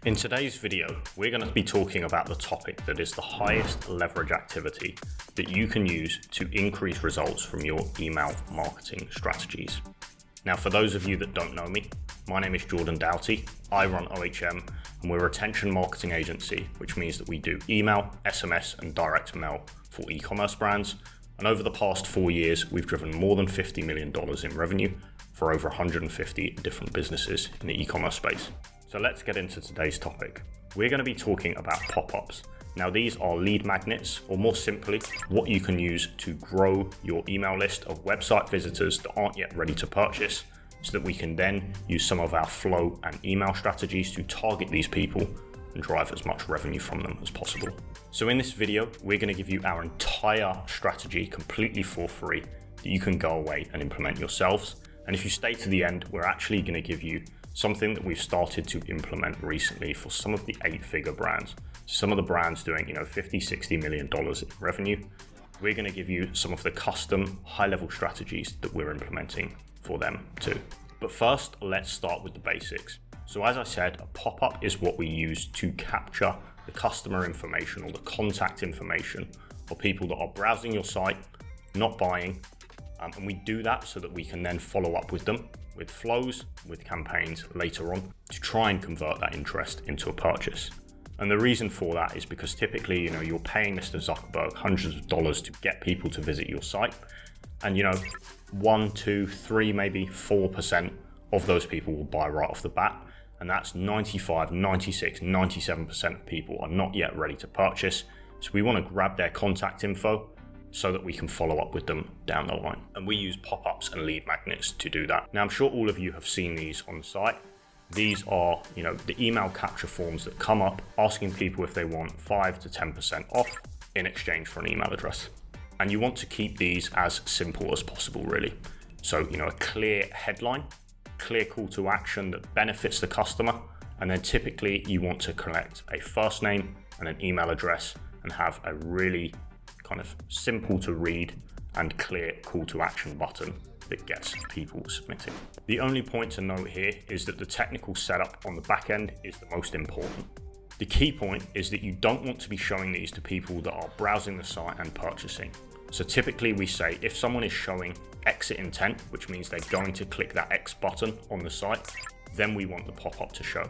In today's video, we're going to be talking about the topic that is the highest leverage activity that you can use to increase results from your email marketing strategies. Now, for those of you that don't know me, my name is Jordan Doughty. I run OHM and we're a retention marketing agency, which means that we do email, SMS and direct mail for e-commerce brands. And over the past 4 years, we've driven more than $50 million in revenue for over 150 different businesses in the e-commerce space. So let's get into today's topic. We're going to be talking about pop-ups. Now, these are lead magnets, or more simply, what you can use to grow your email list of website visitors that aren't yet ready to purchase, so that we can then use some of our flow and email strategies to target these people and drive as much revenue from them as possible. So in this video, we're going to give you our entire strategy completely for free that you can go away and implement yourselves. And if you stay to the end, we're actually going to give you something that we've started to implement recently for some of the 8-figure brands. Some of the brands doing, $50-60 million in revenue. We're going to give you some of the custom high-level strategies that we're implementing for them too. But first, let's start with the basics. So as I said, a pop-up is what we use to capture the customer information or the contact information of people that are browsing your site, not buying. And we do that so that we can then follow up with them with flows, with campaigns later on to try and convert that interest into a purchase. And the reason for that is because typically, you're paying Mr. Zuckerberg hundreds of dollars to get people to visit your site. And 1, 2, 3, maybe 4% of those people will buy right off the bat. And that's 95, 96, 97% of people are not yet ready to purchase. So we want to grab their contact info so that we can follow up with them down the line. And we use pop-ups and lead magnets to do that. Now, I'm sure all of you have seen these on the site. These are, the email capture forms that come up asking people if they want 5 to 10% off in exchange for an email address. And you want to keep these as simple as possible, really. So, a clear headline, clear call to action that benefits the customer. And then typically you want to collect a first name and an email address and have a really kind of simple to read and clear call to action button that gets people submitting. The only point to note here is that the technical setup on the back end is the most important. The key point is that you don't want to be showing these to people that are browsing the site and purchasing. So typically we say if someone is showing exit intent, which means they're going to click that X button on the site, then we want the pop-up to show.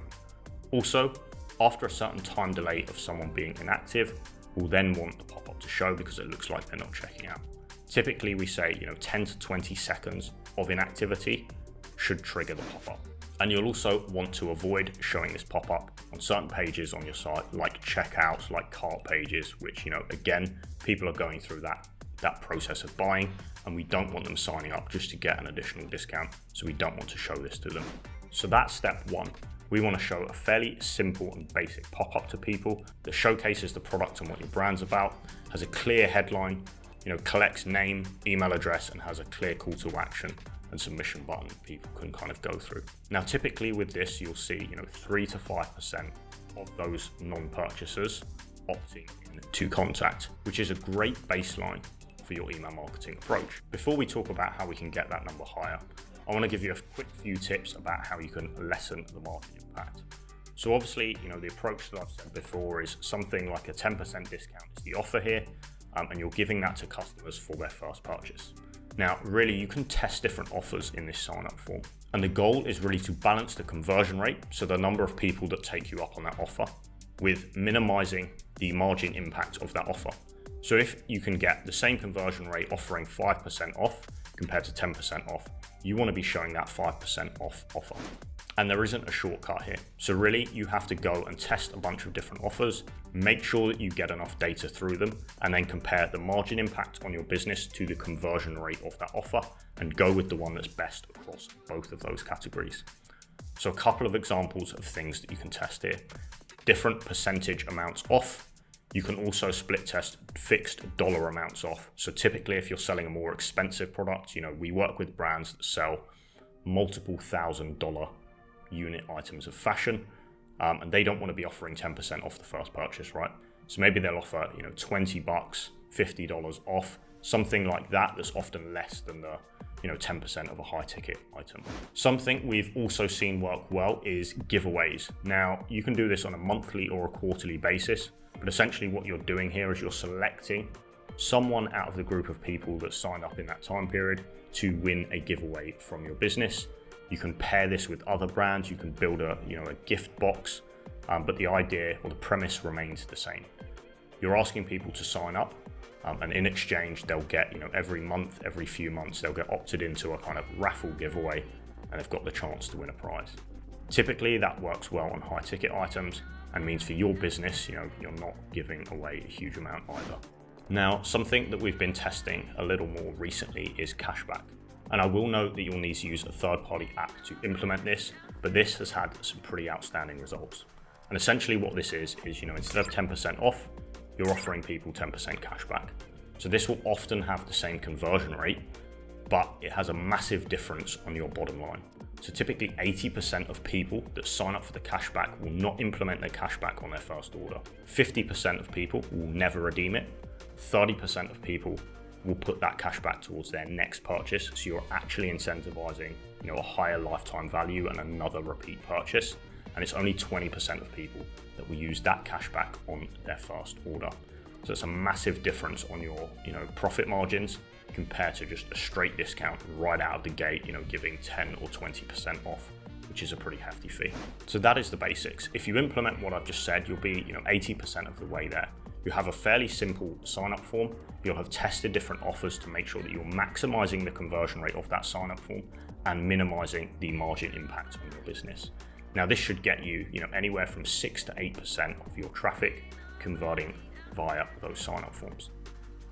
Also, after a certain time delay of someone being inactive, we'll then want the pop-up to show because it looks like they're not checking out. Typically we say 10 to 20 seconds of inactivity should trigger the pop-up. And you'll also want to avoid showing this pop-up on certain pages on your site, like checkouts, like cart pages, which again, people are going through that process of buying, and we don't want them signing up just to get an additional discount. So we don't want to show this to them. So that's step one. We want to show a fairly simple and basic pop-up to people that showcases the product and what your brand's about, has a clear headline, collects name, email address, and has a clear call to action and submission button people can kind of go through. Now, typically with this, you'll see 3 to 5% of those non-purchasers opting in to contact, which is a great baseline for your email marketing approach. Before we talk about how we can get that number higher, I want to give you a quick few tips about how you can lessen the market impact. So obviously, the approach that I've said before is something like a 10% discount is the offer here, and you're giving that to customers for their first purchase. Now, really, you can test different offers in this sign-up form. And the goal is really to balance the conversion rate, so the number of people that take you up on that offer, with minimizing the margin impact of that offer. So if you can get the same conversion rate offering 5% off compared to 10% off, you want to be showing that 5% off offer. And there isn't a shortcut here. So really, you have to go and test a bunch of different offers, make sure that you get enough data through them, and then compare the margin impact on your business to the conversion rate of that offer, and go with the one that's best across both of those categories. So a couple of examples of things that you can test here. Different percentage amounts off. You can also split test fixed dollar amounts off. So typically if you're selling a more expensive product, we work with brands that sell multiple $1,000 unit items of fashion, and they don't want to be offering 10% off the first purchase, right? So maybe they'll offer, $20, $50 off, something like that that's often less than the 10% of a high ticket item. Something we've also seen work well is giveaways. Now, you can do this on a monthly or a quarterly basis, but essentially what you're doing here is you're selecting someone out of the group of people that signed up in that time period to win a giveaway from your business. You can pair this with other brands. You can build a gift box, but the idea or the premise remains the same. You're asking people to sign up, and in exchange, they'll get, every month, every few months, they'll get opted into a kind of raffle giveaway, and they've got the chance to win a prize. Typically, that works well on high ticket items and means for your business, you're not giving away a huge amount either. Now, something that we've been testing a little more recently is cashback. And I will note that you'll need to use a third-party app to implement this, but this has had some pretty outstanding results. And essentially what this is instead of 10% off, you're offering people 10% cashback. So this will often have the same conversion rate, but it has a massive difference on your bottom line. So typically 80% of people that sign up for the cashback will not implement their cashback on their first order. 50% of people will never redeem it. 30% of people will put that cashback towards their next purchase. So you're actually incentivizing, a higher lifetime value and another repeat purchase. And it's only 20% of people that will use that cashback on their first order. So it's a massive difference on your, profit margins compared to just a straight discount right out of the gate, giving 10 or 20% off, which is a pretty hefty fee. So that is the basics. If you implement what I've just said, you'll be, 80% of the way there. You have a fairly simple sign-up form. You'll have tested different offers to make sure that you're maximizing the conversion rate of that sign-up form and minimizing the margin impact on your business. Now, this should get you, anywhere from 6 to 8% of your traffic converting via those sign-up forms.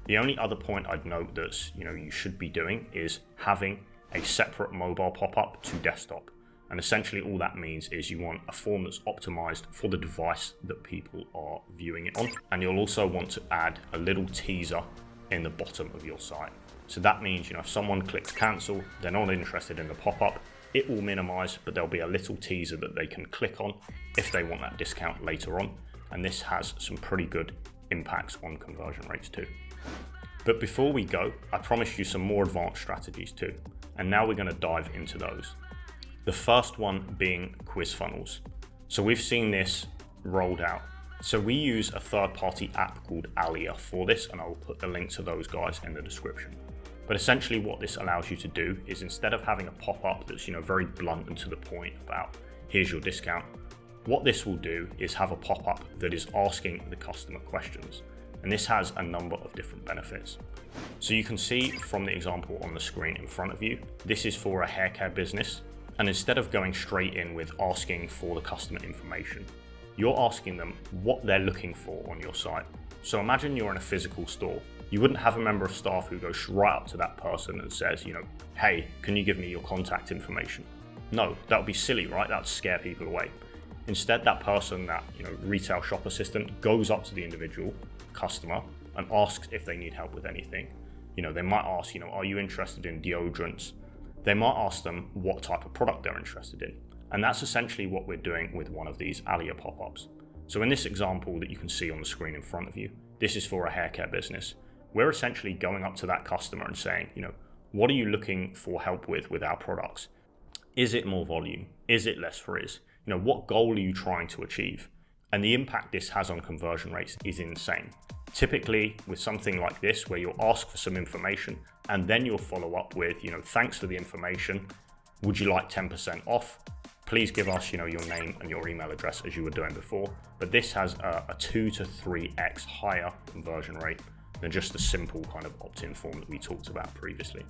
The only other point I'd note that you should be doing is having a separate mobile pop-up to desktop. And essentially all that means is you want a form that's optimized for the device that people are viewing it on. And you'll also want to add a little teaser in the bottom of your site. So that means, if someone clicks cancel, they're not interested in the pop-up, it will minimize, but there'll be a little teaser that they can click on if they want that discount later on. And this has some pretty good impacts on conversion rates too. But before we go, I promised you some more advanced strategies too. And now we're going to dive into those. The first one being quiz funnels. So we've seen this rolled out. So we use a third-party app called Alia for this, and I will put the link to those guys in the description. But essentially what this allows you to do is instead of having a pop-up that's, very blunt and to the point about here's your discount, what this will do is have a pop-up that is asking the customer questions. And this has a number of different benefits. So you can see from the example on the screen in front of you, this is for a hair care business. And instead of going straight in with asking for the customer information, you're asking them what they're looking for on your site. So imagine you're in a physical store. You wouldn't have a member of staff who goes right up to that person and says, hey, can you give me your contact information? No, that would be silly, right? That would scare people away. Instead, that person, that retail shop assistant, goes up to the individual customer and asks if they need help with anything. They might ask, are you interested in deodorants? They might ask them what type of product they're interested in. And that's essentially what we're doing with one of these Alia pop-ups. So in this example that you can see on the screen in front of you, this is for a hair care business. We're essentially going up to that customer and saying, what are you looking for help with our products? Is it more volume? Is it less frizz? What goal are you trying to achieve? And the impact this has on conversion rates is insane. Typically with something like this, where you'll ask for some information and then you'll follow up with, thanks for the information. Would you like 10% off? Please give us, your name and your email address as you were doing before. But this has a 2 to 3x higher conversion rate than just the simple kind of opt-in form that we talked about previously.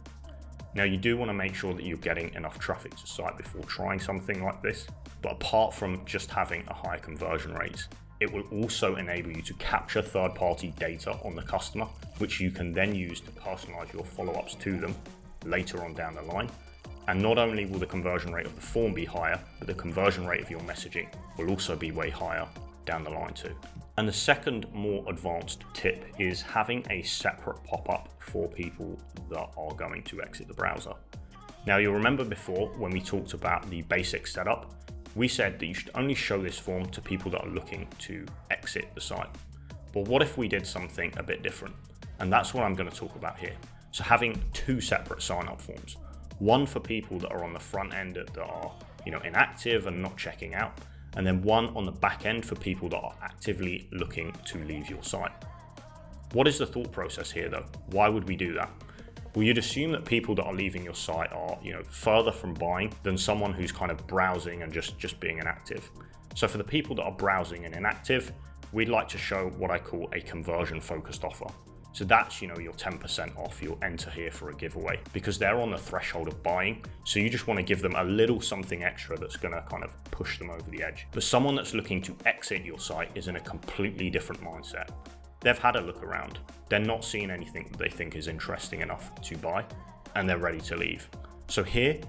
Now, you do want to make sure that you're getting enough traffic to site before trying something like this. But apart from just having a high conversion rate, it will also enable you to capture third-party data on the customer, which you can then use to personalize your follow-ups to them later on down the line. And not only will the conversion rate of the form be higher, but the conversion rate of your messaging will also be way higher down the line too. And the second more advanced tip is having a separate pop-up for people that are going to exit the browser. Now, you'll remember before when we talked about the basic setup, we said that you should only show this form to people that are looking to exit the site. But what if we did something a bit different? And that's what I'm going to talk about here. So having two separate sign-up forms. One for people that are on the front end that are, inactive and not checking out, and then one on the back end for people that are actively looking to leave your site. What is the thought process here though? Why would we do that? Well, you'd assume that people that are leaving your site are, further from buying than someone who's kind of browsing and just being inactive. So for the people that are browsing and inactive, we'd like to show what I call a conversion focused offer. So that's, your 10% off, you'll enter here for a giveaway because they're on the threshold of buying. So you just want to give them a little something extra that's going to kind of push them over the edge. But someone that's looking to exit your site is in a completely different mindset. They've had a look around. They're not seeing anything that they think is interesting enough to buy, and they're ready to leave. So here,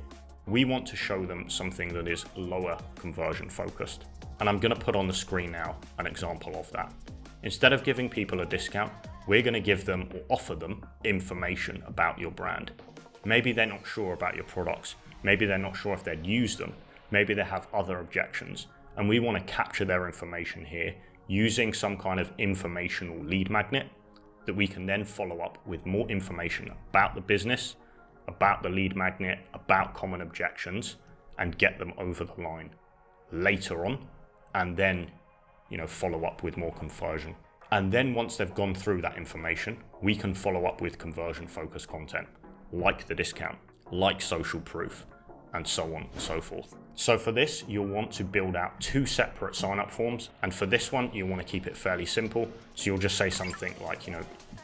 we want to show them something that is lower conversion focused. And I'm going to put on the screen now an example of that. Instead of giving people a discount, we're going to give them or offer them information about your brand. Maybe they're not sure about your products. Maybe they're not sure if they'd use them. Maybe they have other objections. And we want to capture their information here using some kind of informational lead magnet that we can then follow up with more information about the business, about the lead magnet, about common objections, and get them over the line later on, and then follow up with more conversion. And then once they've gone through that information, we can follow up with conversion focused content like the discount, like social proof, and so on and so forth. So for this, you'll want to build out 2 separate sign-up forms. And for this one, you want to keep it fairly simple. So you'll just say something like,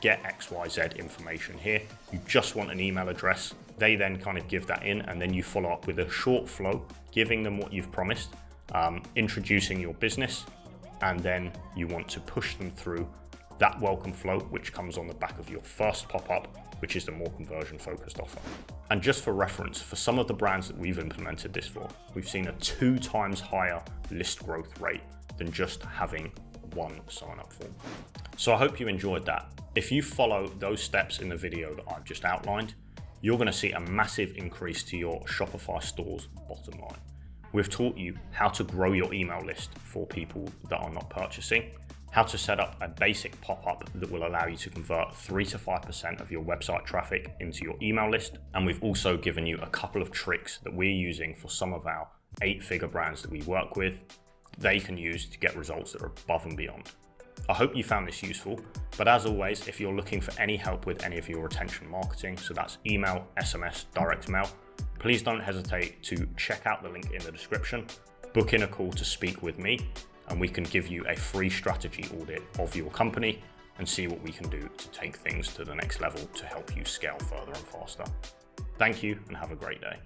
get XYZ information here. You just want an email address. They then kind of give that in, and then you follow up with a short flow, giving them what you've promised, introducing your business, and then you want to push them through that welcome flow, which comes on the back of your first pop-up, which is the more conversion focused offer. And just for reference, for some of the brands that we've implemented this for, we've seen a 2 times higher list growth rate than just having one sign-up form. So I hope you enjoyed that. If you follow those steps in the video that I've just outlined, you're going to see a massive increase to your Shopify store's bottom line. We've taught you how to grow your email list for people that are not purchasing, how to set up a basic pop-up that will allow you to convert 3 to 5% of your website traffic into your email list. And we've also given you a couple of tricks that we're using for some of our 8-figure brands that we work with. They can use to get results that are above and beyond. I hope you found this useful, but as always, if you're looking for any help with any of your retention marketing, so that's email, SMS, direct mail, please don't hesitate to check out the link in the description, book in a call to speak with me, and we can give you a free strategy audit of your company and see what we can do to take things to the next level to help you scale further and faster. Thank you and have a great day.